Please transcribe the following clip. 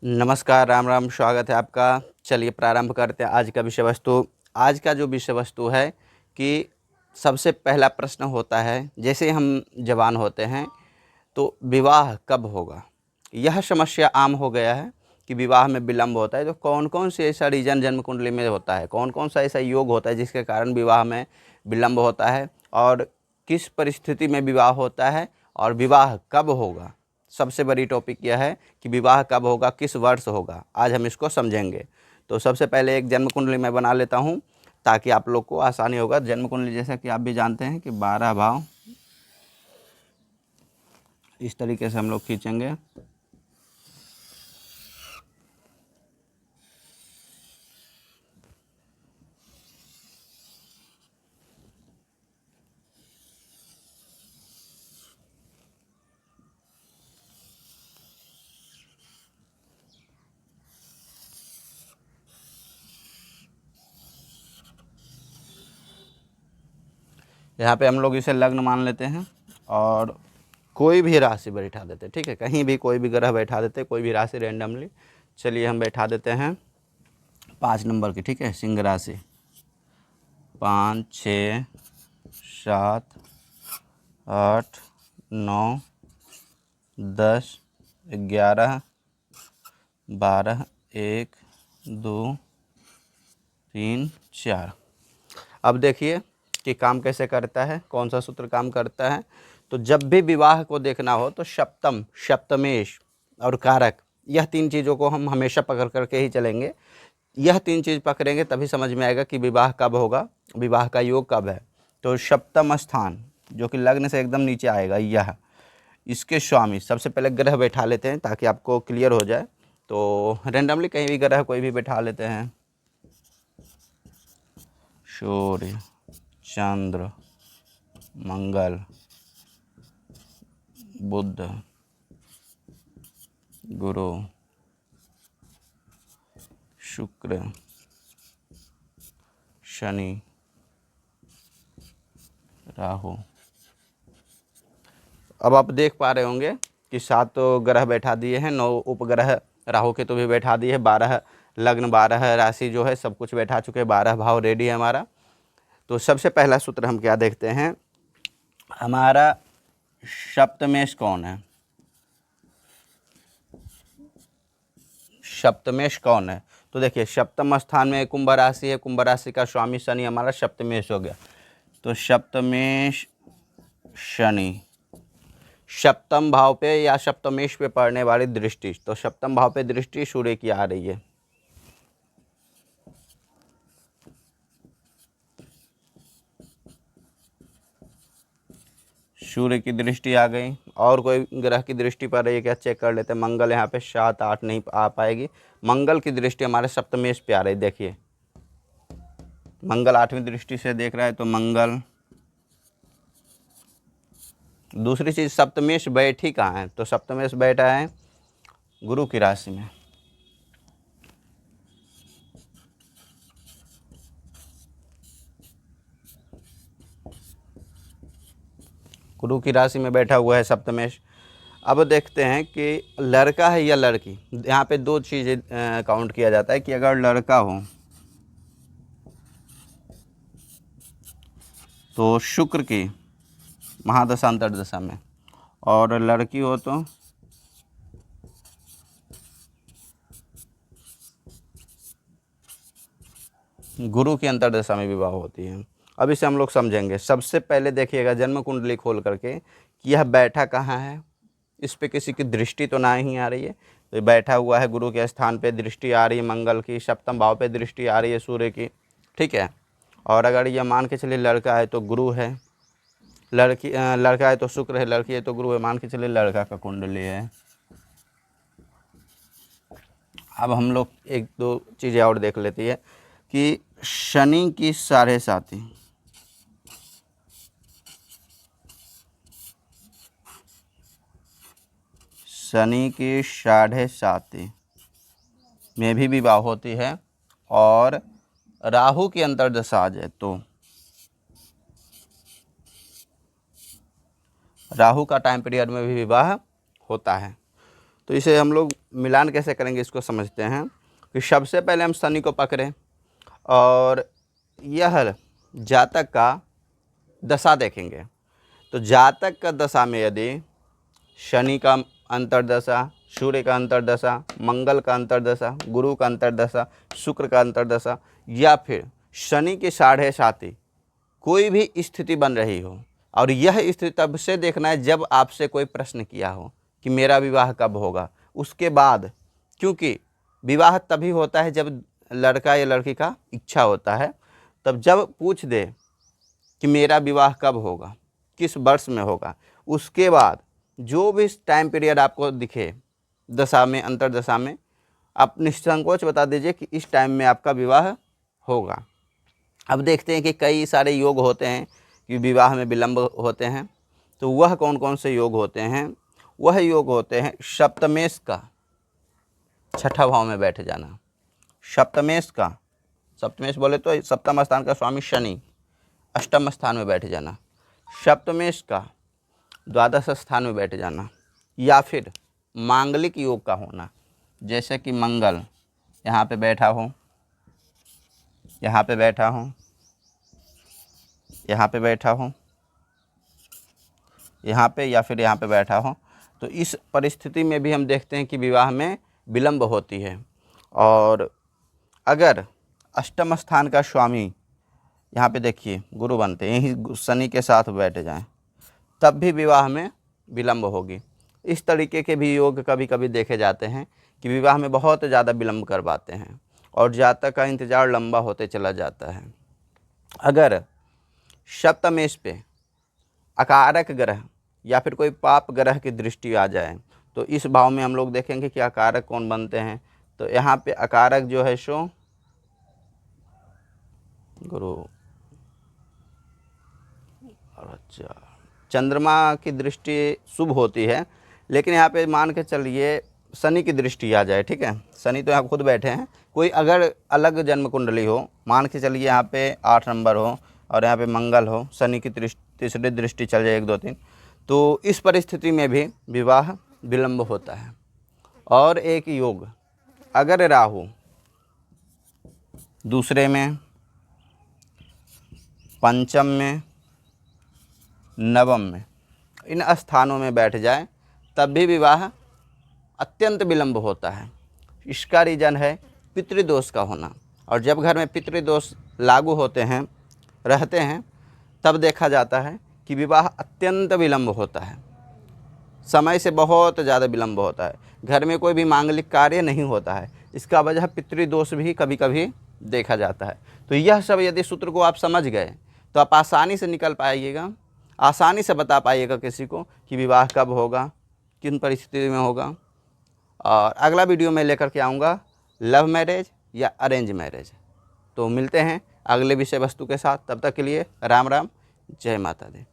नमस्कार, राम राम, स्वागत है आपका। चलिए प्रारंभ करते हैं आज का विषय वस्तु। आज का जो विषय वस्तु है कि सबसे पहला प्रश्न होता है, जैसे हम जवान होते हैं तो विवाह कब होगा। यह समस्या आम हो गया है कि विवाह में विलम्ब होता है। तो कौन कौन से ऐसा रीजन जन्म कुंडली में होता है, कौन कौन सा ऐसा योग होता है जिसके कारण विवाह में विलम्ब होता है, और किस परिस्थिति में विवाह होता है, और विवाह कब होगा। सबसे बड़ी टॉपिक यह है कि विवाह कब होगा, किस वर्ष होगा। आज हम इसको समझेंगे। तो सबसे पहले एक जन्म कुंडली मैं बना लेता हूँ ताकि आप लोग को आसानी होगा। जन्म कुंडली जैसा कि आप भी जानते हैं कि 12 भाव इस तरीके से हम लोग खींचेंगे। यहाँ पे हम लोग इसे लग्न मान लेते हैं और कोई भी राशि बैठा देते हैं। ठीक है, कहीं भी कोई भी ग्रह बैठा देते हैं, कोई भी राशि रैंडमली। चलिए हम बैठा देते हैं 5 नंबर की। ठीक है, सिंह राशि 5 6 7 8 9 10 11 12 1 2 3 4। अब देखिए कि काम कैसे करता है, कौन सा सूत्र काम करता है। तो जब भी विवाह को देखना हो तो सप्तम, सप्तमेश और कारक, यह 3 चीज़ों को हम हमेशा पकड़ करके ही चलेंगे। यह 3 चीज़ पकड़ेंगे तभी समझ में आएगा कि विवाह कब होगा, विवाह का योग कब है। तो सप्तम स्थान जो कि लग्न से एकदम नीचे आएगा, यह इसके स्वामी सबसे पहले ग्रह बैठा लेते हैं ताकि आपको क्लियर हो जाए। तो रेंडमली कहीं भी ग्रह कोई भी बैठा लेते हैं। सूर्य, चंद्र, मंगल, बुध, गुरु, शुक्र, शनि, राहु। अब आप देख पा रहे होंगे कि 7 ग्रह बैठा दिए हैं, 9 उपग्रह राहु के तो भी बैठा दिए हैं, 12 लग्न, 12 राशि जो है सब कुछ बैठा चुके हैं, 12 भाव रेडी है हमारा। तो सबसे पहला सूत्र हम क्या देखते हैं, हमारा सप्तमेश कौन है। सप्तमेश कौन है, तो देखिए सप्तम स्थान में कुंभ राशि है, कुंभ राशि का स्वामी शनि हमारा सप्तमेश हो गया। तो सप्तमेश शनि, सप्तम भाव पे या सप्तमेश पे पड़ने वाली दृष्टि, तो सप्तम भाव पे दृष्टि सूर्य की आ रही है। सूर्य की दृष्टि आ गई, और कोई ग्रह की दृष्टि पड़ रही है क्या, चेक कर लेते हैं। मंगल यहाँ पे 7 8 नहीं आ पाएगी, मंगल की दृष्टि हमारे सप्तमेश पे आ रही है। देखिए मंगल 8वीं दृष्टि से देख रहा है, तो मंगल। दूसरी चीज सप्तमेश बैठी कहाँ है, तो सप्तमेश बैठा है गुरु की राशि में। गुरु की राशि में बैठा हुआ है सप्तमेश। अब देखते हैं कि लड़का है या लड़की। यहाँ पे 2 चीज़ें काउंट किया जाता है कि अगर लड़का हो तो शुक्र की महादशा अंतर्दशा में, और लड़की हो तो गुरु की अंतर्दशा में विवाह होती है। अब इसे हम लोग समझेंगे। सबसे पहले देखिएगा जन्म कुंडली खोल करके कि यह बैठा कहाँ है, इस पे किसी की दृष्टि तो ना ही आ रही है। तो बैठा हुआ है गुरु के स्थान पे, दृष्टि आ रही है मंगल की, सप्तम भाव पे दृष्टि आ रही है सूर्य की। ठीक है, और अगर यह मान के चलिए लड़का है तो गुरु है, लड़का है तो शुक्र है, लड़की है तो गुरु है, मान के चलिए लड़का का कुंडली है। अब हम लोग 1 2 चीज़ें और देख लेती है कि शनि की 7.5, शनि की 7.5 में भी विवाह होती है, और राहु की अंतर्दशा आ जाए तो राहु का टाइम पीरियड में भी विवाह होता है। तो इसे हम लोग मिलान कैसे करेंगे इसको समझते हैं कि सबसे पहले हम शनि को पकड़ें और यह जातक का दशा देखेंगे। तो जातक का दशा में यदि शनि का अंतर्दशा, सूर्य का अंतर्दशा, मंगल का अंतर्दशा, गुरु का अंतर्दशा, शुक्र का अंतर्दशा या फिर शनि की 7.5 कोई भी स्थिति बन रही हो, और यह स्थिति तब से देखना है जब आपसे कोई प्रश्न किया हो कि मेरा विवाह कब होगा। उसके बाद, क्योंकि विवाह तभी होता है जब लड़का या लड़की का इच्छा होता है, तब जब पूछ दे कि मेरा विवाह कब होगा, किस वर्ष में होगा, उसके बाद जो भी टाइम पीरियड आपको दिखे दशा में, अंतर्दशा में, आप निसंकोच बता दीजिए कि इस टाइम में आपका विवाह होगा। अब देखते हैं कि कई सारे योग होते हैं कि विवाह में विलंब होते हैं। तो वह कौन कौन से योग होते हैं? वह योग होते हैं सप्तमेश का 6ठा भाव में बैठ जाना। सप्तमेश का, सप्तमेश बोले तो सप्तम स्थान का स्वामी शनि, अष्टम स्थान में बैठ जाना। सप्तमेश का द्वादश स्थान में बैठ जाना, या फिर मांगलिक योग का होना, जैसे कि मंगल यहाँ पे बैठा हो, यहाँ पे बैठा हो, यहाँ पे बैठा हो, यहाँ पे या फिर यहाँ पे बैठा हो। तो इस परिस्थिति में भी हम देखते हैं कि विवाह में विलंब होती है। और अगर अष्टम स्थान का स्वामी यहाँ पे देखिए गुरु बनते हैं, यही शनि के साथ बैठ जाएं, तब भी विवाह में विलंब होगी। इस तरीके के भी योग कभी कभी देखे जाते हैं कि विवाह में बहुत ज़्यादा विलंब करवाते हैं और जातक का इंतज़ार लंबा होते चला जाता है। अगर सप्तमेश पे अकारक ग्रह या फिर कोई पाप ग्रह की दृष्टि आ जाए, तो इस भाव में हम लोग देखेंगे कि अकारक कौन बनते हैं। तो यहाँ पे अकारक जो है सो गुरु और अच्छा चंद्रमा की दृष्टि शुभ होती है, लेकिन यहाँ पे मान के चलिए शनि की दृष्टि आ जाए, ठीक है। शनि तो यहाँ खुद बैठे हैं, कोई अगर अलग जन्म कुंडली हो, मान के चलिए यहाँ पे 8 नंबर हो और यहाँ पे मंगल हो, शनि की तीसरी दृष्टि चल जाए 1 2 3, तो इस परिस्थिति में भी विवाह विलंब होता है। और एक योग, अगर राहु दूसरे में, पंचम में, नवम में, इन स्थानों में बैठ जाए, तब भी विवाह अत्यंत विलंब होता है। इसका रीज़न है पितृदोष का होना, और जब घर में पितृदोष लागू होते हैं, रहते हैं, तब देखा जाता है कि विवाह अत्यंत विलंब होता है, समय से बहुत ज़्यादा विलंब होता है। घर में कोई भी मांगलिक कार्य नहीं होता है, इसका वजह पितृदोष भी कभी कभी देखा जाता है। तो यह सब यदि सूत्र को आप समझ गए तो आप आसानी से निकल पाइएगा, आसानी से बता पाइएगा किसी को कि विवाह कब होगा, किन परिस्थिति में होगा। और अगला वीडियो में लेकर के आऊँगा लव मैरिज या अरेंज मैरिज। तो मिलते हैं अगले विषय वस्तु के साथ, तब तक के लिए राम राम, जय माता दी।